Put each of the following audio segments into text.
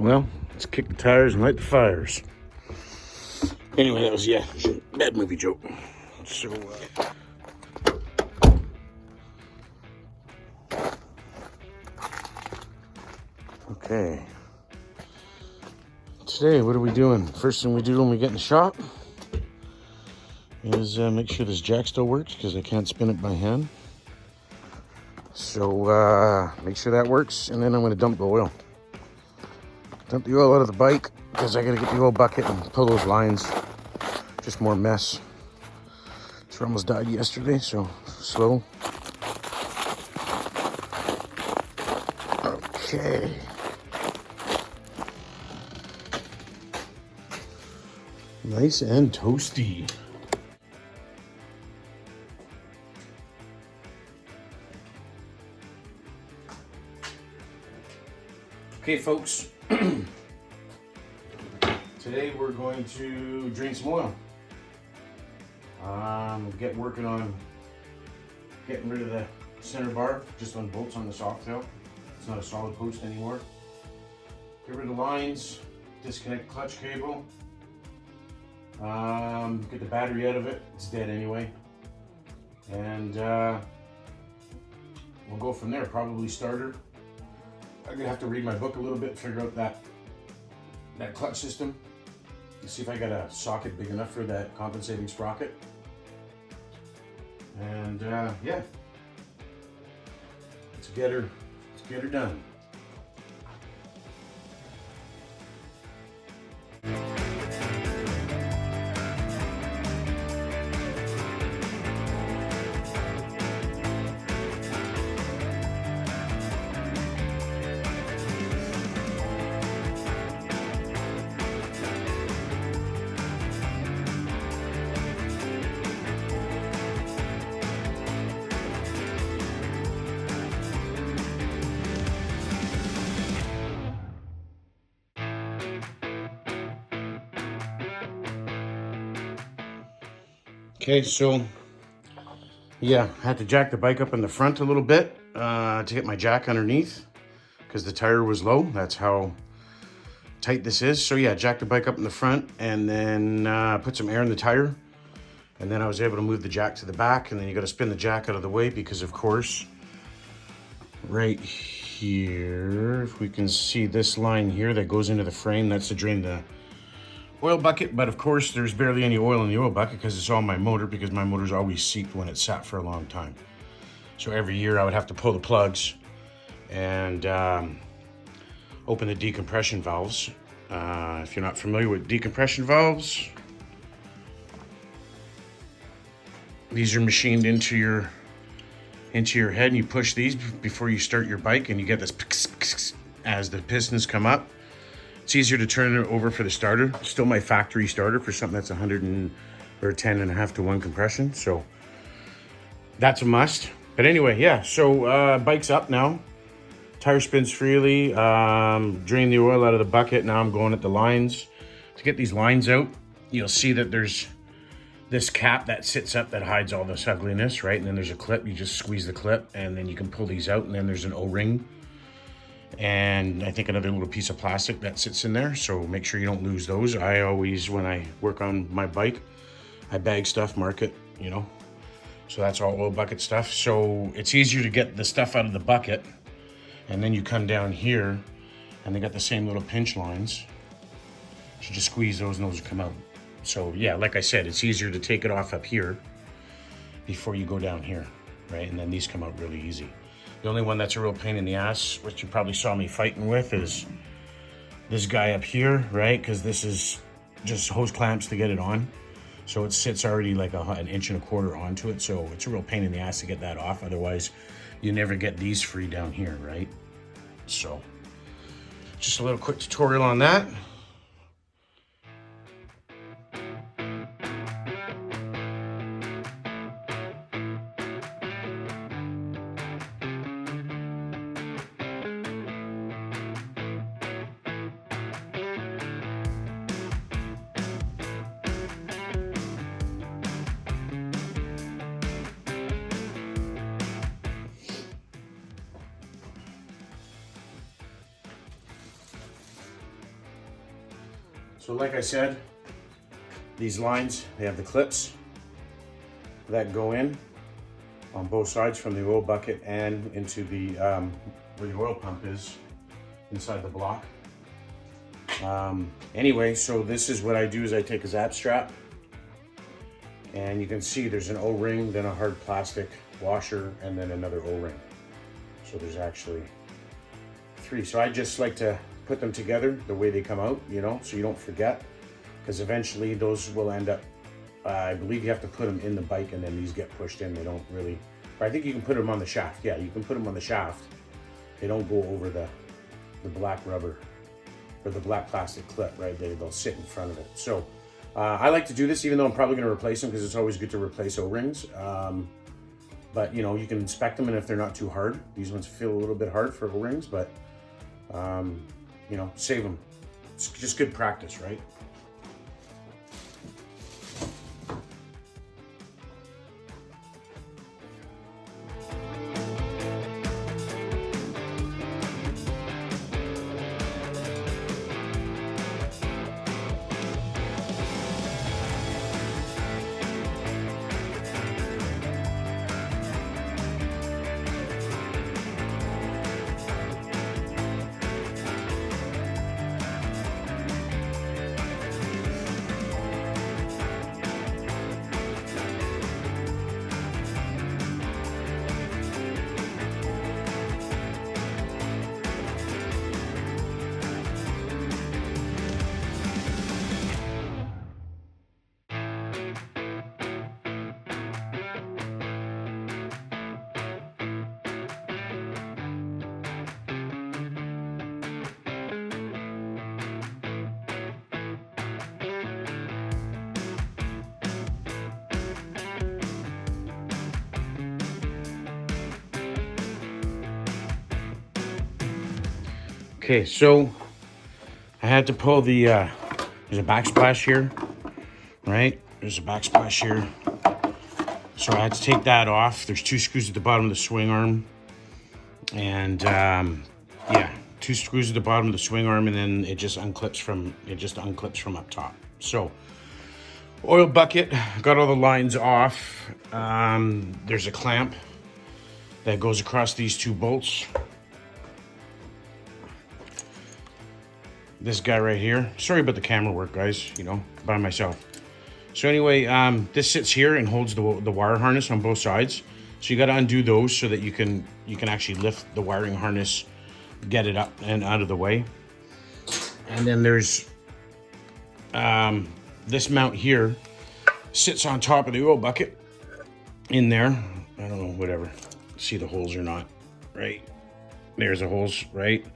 Well, let's kick the tires and light the fires. Anyway, that was, bad movie joke. So, okay. Today, what are we doing? First thing we do when we get in the shop is make sure this jack still works because I can't spin it by hand. So, make sure that works, and then I'm going to dump the oil. Dump the oil out of the bike because I got to get the oil bucket and pull those lines. Just more mess. This almost died yesterday, so slow. Okay. Nice and toasty. Okay, folks. Today we're going to drain some oil. Get working on getting rid of the center bar, just on bolts on the Softail. It's not a solid post anymore. Get rid of the lines, disconnect the clutch cable. Get the battery out of it, it's dead anyway. And we'll go from there, probably starter. I'm gonna have to read my book a little bit, figure out that clutch system. See if I got a socket big enough for that compensating sprocket. And yeah, let's get her done. Okay, so yeah, I had to jack the bike up in the front a little bit to get my jack underneath because the tire was low. That's how tight this is. So yeah, jack the bike up in the front and then put some air in the tire. And then I was able to move the jack to the back, and then you got to spin the jack out of the way because, of course, right here, if we can see this line here that goes into the frame, that's to drain the oil bucket. But of course there's barely any oil in the oil bucket because it's all my motor, because my motor's always seeped when it's sat for a long time. So every year I would have to pull the plugs and open the decompression valves. If you're not familiar with decompression valves, these are machined into your head, and you push these before you start your bike, and you get this as the pistons come up. It's easier to turn it over for the starter. Still my factory starter for something that's 10.5 to 1 compression. So that's a must. But anyway, yeah, so bike's up now. Tire spins freely. Drain the oil out of the bucket. Now I'm going at the lines. To get these lines out, you'll see that there's this cap that sits up that hides all this ugliness, right? And then there's a clip. You just squeeze the clip and then you can pull these out, and then there's an O-ring. And I think another little piece of plastic that sits in there, so make sure you don't lose those. I always, when I work on my bike, I bag stuff, mark it, so that's all oil bucket stuff. So it's easier to get the stuff out of the bucket, and then you come down here and they got the same little pinch lines, so you just squeeze those and those will come out. So yeah, like I said, it's easier to take it off up here before you go down here, right? And then these come out really easy. The only one that's a real pain in the ass, which you probably saw me fighting with, is this guy up here, right? Because this is just hose clamps to get it on. So it sits already like an 1.25 inches onto it. So it's a real pain in the ass to get that off. Otherwise, you never get these free down here, right? So just a little quick tutorial on that. So like I said, these lines, they have the clips that go in on both sides from the oil bucket and into the where the oil pump is inside the block. Anyway, so this is what I do is I take a zap strap, and you can see there's an O-ring, then a hard plastic washer, and then another O-ring. So there's actually 3. So I just like to put them together the way they come out, you know, so you don't forget, because eventually those will end up, I believe you have to put them in the bike and then these get pushed in. They don't really, or I think you can put them on the shaft. Yeah, you can put them on the shaft. They don't go over the black rubber or the black plastic clip, right? They'll sit in front of it. So I like to do this, even though I'm probably going to replace them, because it's always good to replace O-rings. But you know, you can inspect them, and if they're not too hard, these ones feel a little bit hard for O-rings, but you know, save them. It's just good practice, right? Okay, so I had to pull the, there's a backsplash here, right? There's a backsplash here. So I had to take that off. There's 2 screws at the bottom of the swing arm. And yeah, 2 screws at the bottom of the swing arm, and then it just unclips from up top. So oil bucket, got all the lines off. There's a clamp that goes across these 2 bolts. This guy right here. Sorry about the camera work, guys, you know, by myself. So anyway, this sits here and holds the wire harness on both sides. So you got to undo those so that you can actually lift the wiring harness, get it up and out of the way. And then there's this mount here, sits on top of the oil bucket in there. I don't know, whatever. See the holes or not, right? There's the holes, right?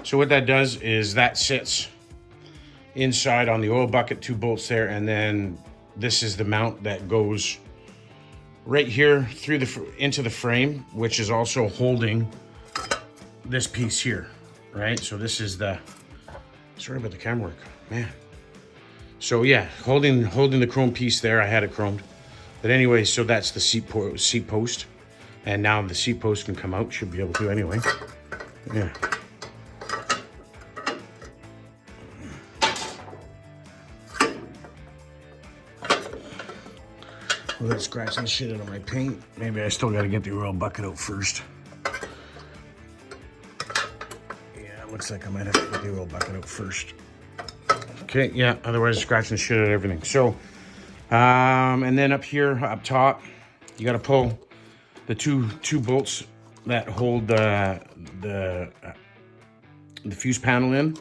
So what that does is that sits inside on the oil bucket, 2 bolts there, and then this is the mount that goes right here through into the frame, which is also holding this piece here, right? So this is the, sorry about the camera work, man. So yeah, holding the chrome piece there. I had it chromed, but anyway, so that's the seat post, and now the seat post can come out. Should be able to anyway. Yeah. Well, it's scratching the shit out of my paint. Maybe I still got to get the oil bucket out first. Yeah, it looks like I might have to get the oil bucket out first. Okay, yeah, otherwise it's scratching the shit out of everything. So, and then up here, up top, you got to pull the two bolts that hold the fuse panel in.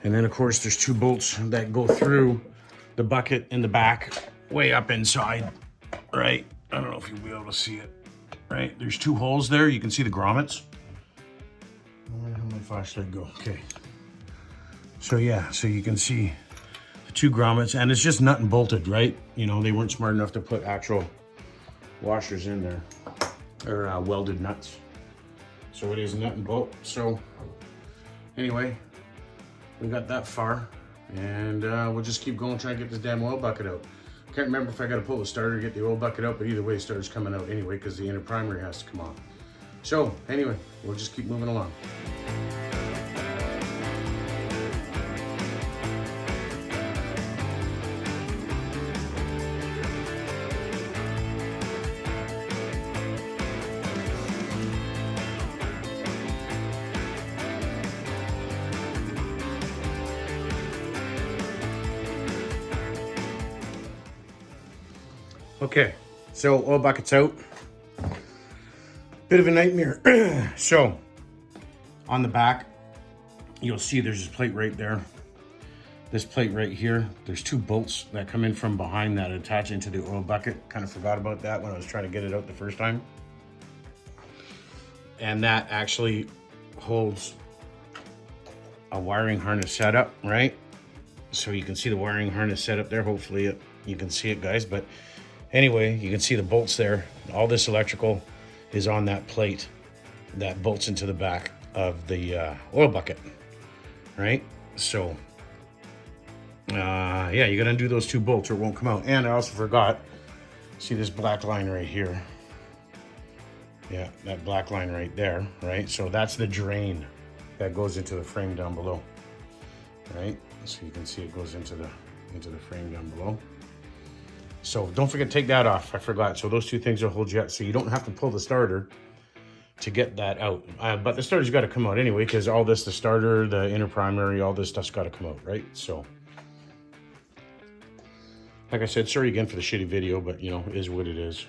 And then, of course, there's 2 bolts that go through the bucket in the back, way up inside, right? I don't know if you'll be able to see it, right? There's 2 holes there. You can see the grommets. Where did my flashlight go? Okay. So yeah, so you can see the 2 grommets, and it's just nut and bolted, right? You know, they weren't smart enough to put actual washers in there, or welded nuts. So it is nut and bolt. So anyway, we got that far, and we'll just keep going, try and get this damn oil bucket out. Can't remember if I got to pull the starter to get the oil bucket out, but either way, the starter's coming out anyway because the inner primary has to come off. So anyway, we'll just keep moving along. Okay, so oil bucket's out. Bit of a nightmare. So on the back, you'll see there's this plate right there. This plate right here, there's 2 bolts that come in from behind that attach into the oil bucket. Kind of forgot about that when I was trying to get it out the first time. And that actually holds a wiring harness setup, right? So you can see the wiring harness setup there. Hopefully you can see it, guys. But anyway, you can see the bolts there. All this electrical is on that plate that bolts into the back of the oil bucket, right? So yeah, you gotta undo those 2 bolts or it won't come out. And I also forgot, see this black line right here? Yeah, that black line right there, right? So that's the drain that goes into the frame down below, right? So you can see it goes into the frame down below. So don't forget to take that off. I forgot. So those 2 things will hold you up. So you don't have to pull the starter to get that out. But the starter's got to come out anyway, because all this, the starter, the inner primary, all this stuff's got to come out, right? So like I said, sorry again for the shitty video, but you know, it is what it is.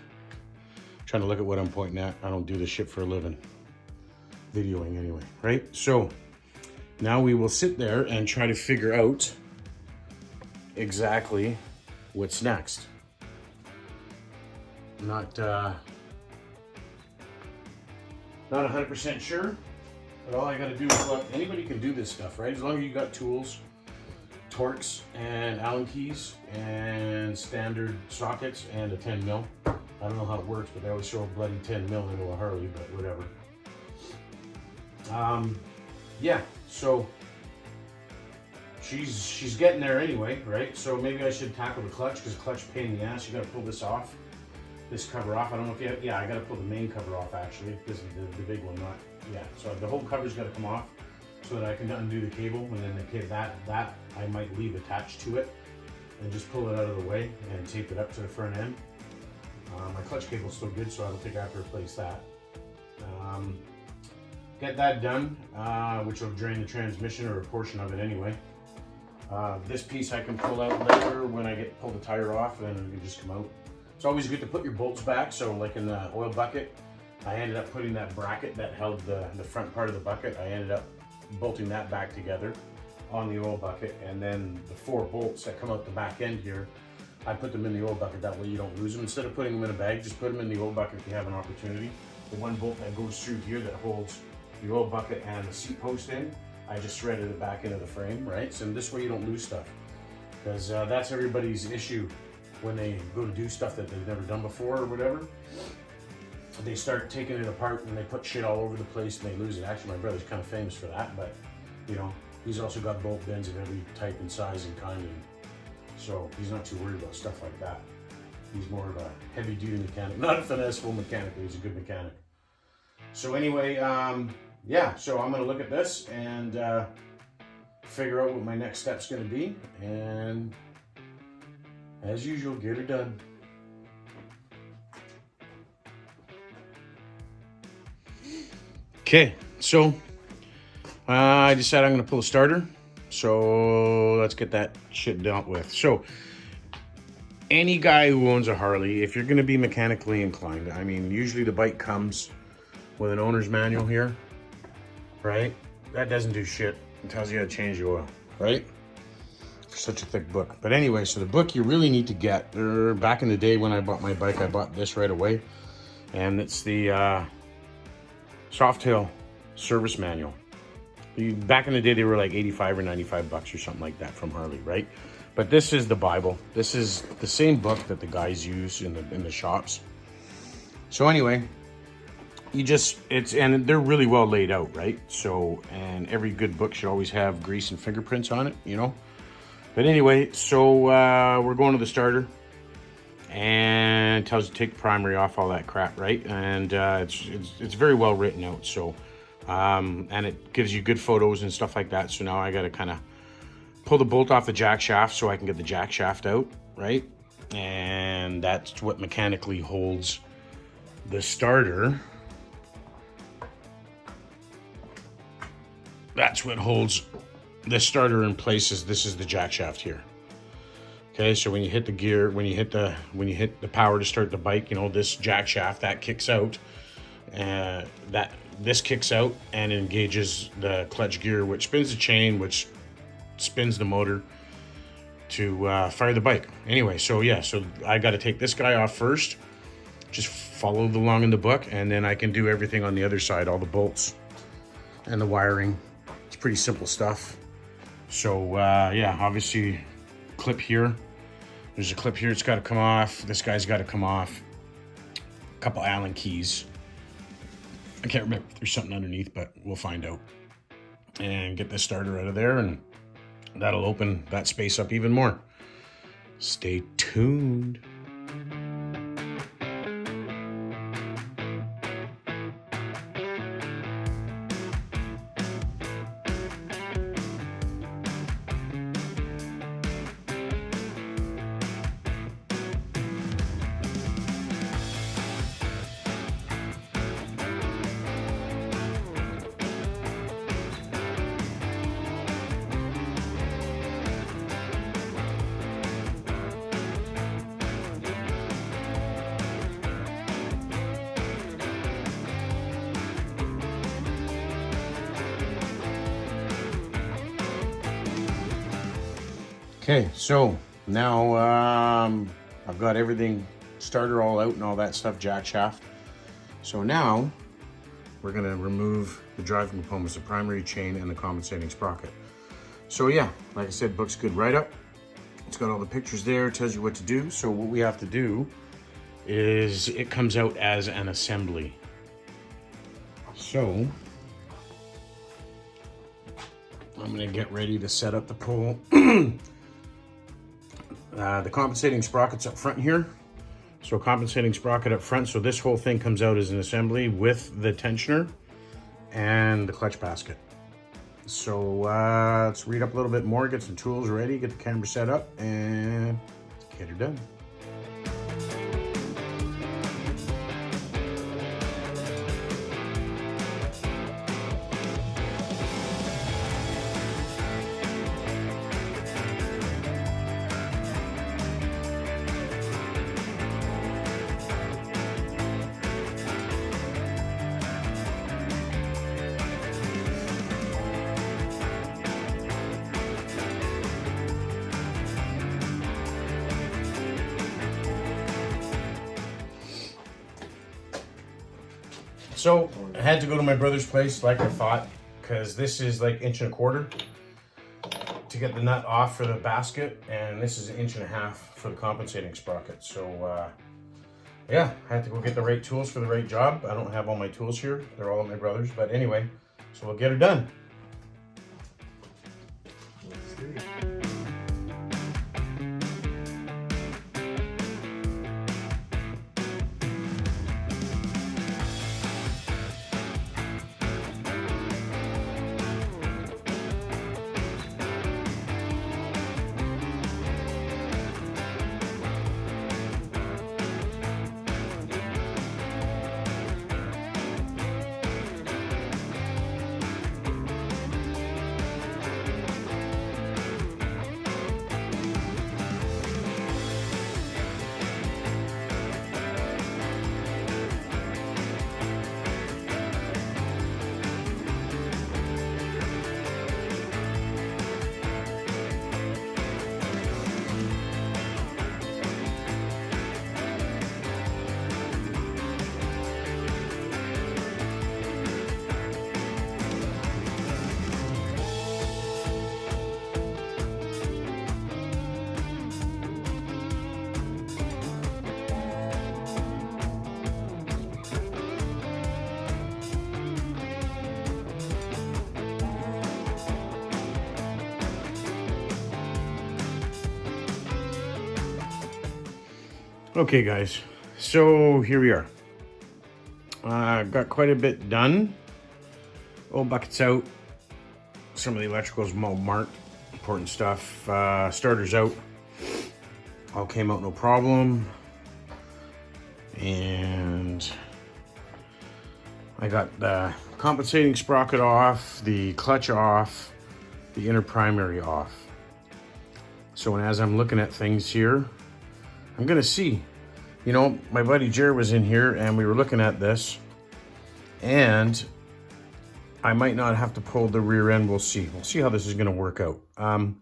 Trying to look at what I'm pointing at. I don't do this shit for a living. Videoing anyway, right? So now we will sit there and try to figure out exactly what's next. Not 100% sure, but all I gotta do is look. Anybody can do this stuff, right? As long as you got tools, Torx and Allen keys and standard sockets and a 10 mil. I don't know how it works, but they always show a bloody 10 mil into a Harley, but whatever. Yeah, so she's getting there anyway, right? So maybe I should tackle the clutch, because the clutch pain in the ass. You gotta pull this off, this cover off. I don't know if you have, yeah, I gotta pull the main cover off actually. This is the big one, not, yeah. So the whole cover's gotta come off so that I can undo the cable, and then that I might leave attached to it and just pull it out of the way and tape it up to the front end. My clutch cable's still good, so I don't think I have to replace that. Get that done, which will drain the transmission, or a portion of it anyway. This piece I can pull out later when I pull the tire off, and then it can just come out. It's always good to put your bolts back. So like in the oil bucket, I ended up putting that bracket that held the front part of the bucket, I ended up bolting that back together on the oil bucket. And then the 4 bolts that come out the back end here, I put them in the oil bucket. That way you don't lose them. Instead of putting them in a bag, just put them in the oil bucket if you have an opportunity. The 1 bolt that goes through here that holds the oil bucket and the seat post in, I just threaded it back into the frame, right? So this way you don't lose stuff, because that's everybody's issue when they go to do stuff that they've never done before or whatever. They start taking it apart and they put shit all over the place and they lose it. Actually, my brother's kind of famous for that, but you know, he's also got bolt bends of every type and size and kind, and so he's not too worried about stuff like that. He's more of a heavy-duty mechanic, not a finesseful mechanic, but he's a good mechanic. So anyway, yeah, so I'm gonna look at this and figure out what my next step's gonna be, and as usual, get her done. Okay, so I decided I'm gonna pull a starter. So let's get that shit dealt with. So any guy who owns a Harley, if you're gonna be mechanically inclined, I mean, usually the bike comes with an owner's manual here, right? That doesn't do shit. It tells you how to change the oil, right? For such a thick book. But anyway, so the book you really need to get, back in the day when I bought my bike, I bought this right away. And it's the Softail service manual. Back in the day, they were like 85 or 95 bucks or something like that from Harley, right? But this is the Bible. This is the same book that the guys use in the shops. So anyway, and they're really well laid out, right? So, and every good book should always have grease and fingerprints on it, you know? But anyway, so we're going to the starter, and it tells you to take the primary off, all that crap, right? And it's very well written out. So, and it gives you good photos and stuff like that. So now I got to kind of pull the bolt off the jack shaft so I can get the jack shaft out, right? And that's what mechanically holds the starter. That's what holds the starter in place. This is the jack shaft here. Okay, so when you hit the gear, when you hit the power to start the bike, you know, this jack shaft that kicks out, this kicks out and engages the clutch gear, which spins the chain, which spins the motor to fire the bike. Anyway, so yeah, so I got to take this guy off first, just follow along in the book, and then I can do everything on the other side, all the bolts and the wiring. It's pretty simple stuff. So yeah, obviously clip here. There's a clip here, it's got to come off. This guy's got to come off. A couple Allen keys. I can't remember if there's something underneath, but we'll find out. And get this starter out of there, and that'll open that space up even more. Stay tuned. Okay, so now I've got everything, starter all out and all that stuff, jack shaft. So now we're gonna remove the driving components, the primary chain and the compensating sprocket. So yeah, like I said, book's good write-up. It's got all the pictures there, tells you what to do. So what we have to do is it comes out as an assembly. So I'm gonna get ready to set up the pole. The compensating sprocket's up front here. So compensating sprocket up front. So this whole thing comes out as an assembly with the tensioner and the clutch basket. So let's read up a little bit more, get some tools ready, get the camera set up, and get her done. So I had to go to my brother's place like I thought, because this is like 1.25 inches to get the nut off for the basket, and this is 1.5 inches for the compensating sprocket. So yeah, I had to go get the right tools for the right job. I don't have all my tools here. They're all at my brother's, but anyway, so we'll get her done. Let's see. Okay guys, so here we are. Got quite a bit done. Old bucket's out. Some of the electrical's marked. Important stuff. Starter's out. All came out no problem. And I got the compensating sprocket off, the clutch off, the inner primary off. So as I'm looking at things here, I'm gonna see. You know, my buddy Jared was in here and we were looking at this, and I might not have to pull the rear end. We'll see. We'll see how this is gonna work out. I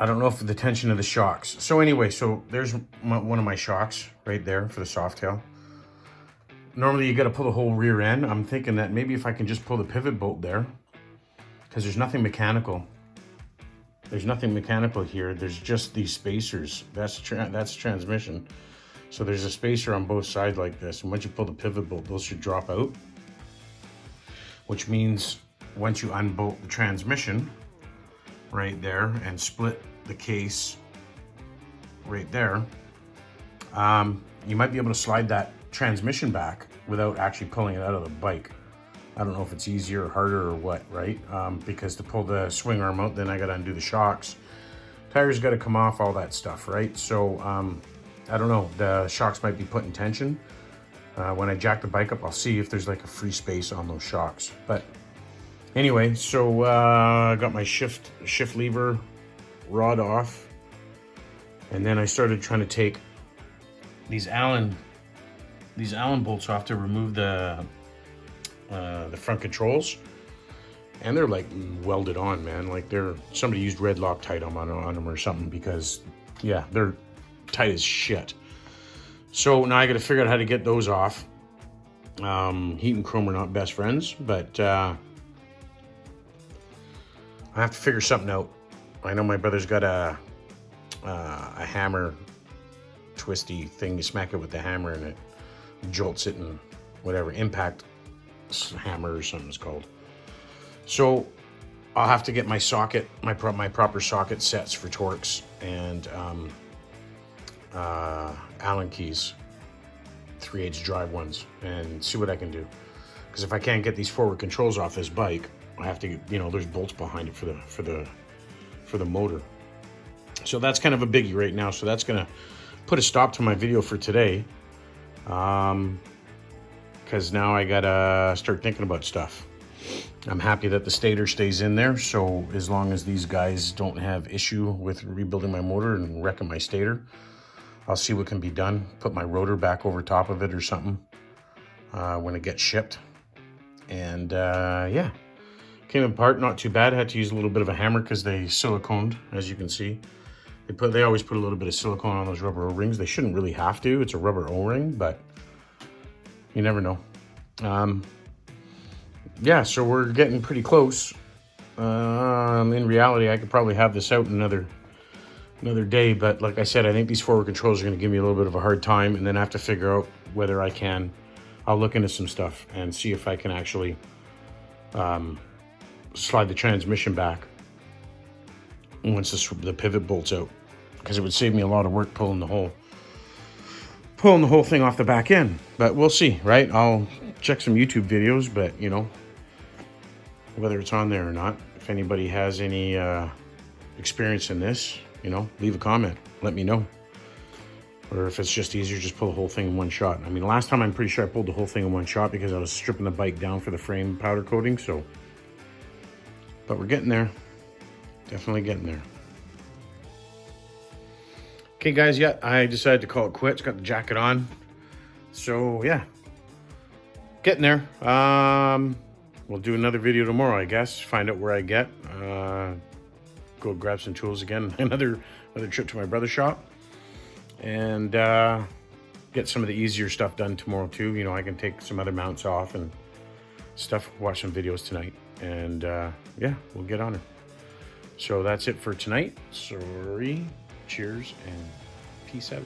don't know if the tension of the shocks. So anyway, so there's one of my shocks right there for the Softail. Normally you got to pull the whole rear end. I'm thinking that maybe if I can just pull the pivot bolt there, because there's nothing mechanical. There's nothing mechanical here. There's just these spacers. That's transmission. So there's a spacer on both sides like this. And once you pull the pivot bolt, those should drop out. Which means once you unbolt the transmission right there and split the case right there, you might be able to slide that transmission back without actually pulling it out of the bike. I don't know if it's easier or harder or what, right? Because to pull the swing arm out, then I gotta undo the shocks. Tires gotta come off, all that stuff, right? So I don't know, the shocks might be put in tension. When I jack the bike up, I'll see if there's like a free space on those shocks. But anyway, so I got my shift lever rod off, and then I started trying to take these Allen bolts off to remove the front controls, and they're like welded on, man. Like somebody used red Loctite on them or something, because yeah, they're tight as shit. So now I got to figure out how to get those off. Heat and chrome are not best friends, but I have to figure something out. I know my brother's got a hammer twisty thing. You smack it with the hammer and it jolts it, and whatever, impact hammer or something it's called. So I'll have to get my socket, my proper socket sets for Torx and Allen keys, 3/8 drive ones, and see what I can do. Because if I can't get these forward controls off this bike, I have to get, you know, there's bolts behind it for the motor. So that's kind of a biggie right now. So that's gonna put a stop to my video for today. Because now I gotta start thinking about stuff. I'm happy that the stator stays in there. So as long as these guys don't have issue with rebuilding my motor and wrecking my stator, I'll see what can be done. Put my rotor back over top of it or something when it gets shipped. And yeah, came apart not too bad. I had to use a little bit of a hammer because they siliconed, as you can see. They always put a little bit of silicone on those rubber O-rings. They shouldn't really have to. It's a rubber O-ring, but you never know. Yeah, so we're getting pretty close. In reality, I could probably have this out in another day, but like I said, I think these forward controls are going to give me a little bit of a hard time, and then I have to figure out whether I'll look into some stuff and see if I can actually slide the transmission back once the pivot bolt's out, because it would save me a lot of work pulling the whole thing off the back end. But we'll see, right? I'll check some YouTube videos, but you know, whether it's on there or not, if anybody has any experience in this, you know, leave a comment, let me know. Or if it's just easier, just pull the whole thing in one shot. I mean, last time I'm pretty sure I pulled the whole thing in one shot because I was stripping the bike down for the frame powder coating. So, but we're getting there. Definitely getting there. Okay, guys, yeah, I decided to call it quits. Got the jacket on. So, yeah, getting there. We'll do another video tomorrow, I guess. Find out where I get. Go grab some tools again. Another trip to my brother's shop. And get some of the easier stuff done tomorrow, too. You know, I can take some other mounts off and stuff. Watch some videos tonight. And, yeah, we'll get on it. So that's it for tonight. Sorry. Cheers and peace out.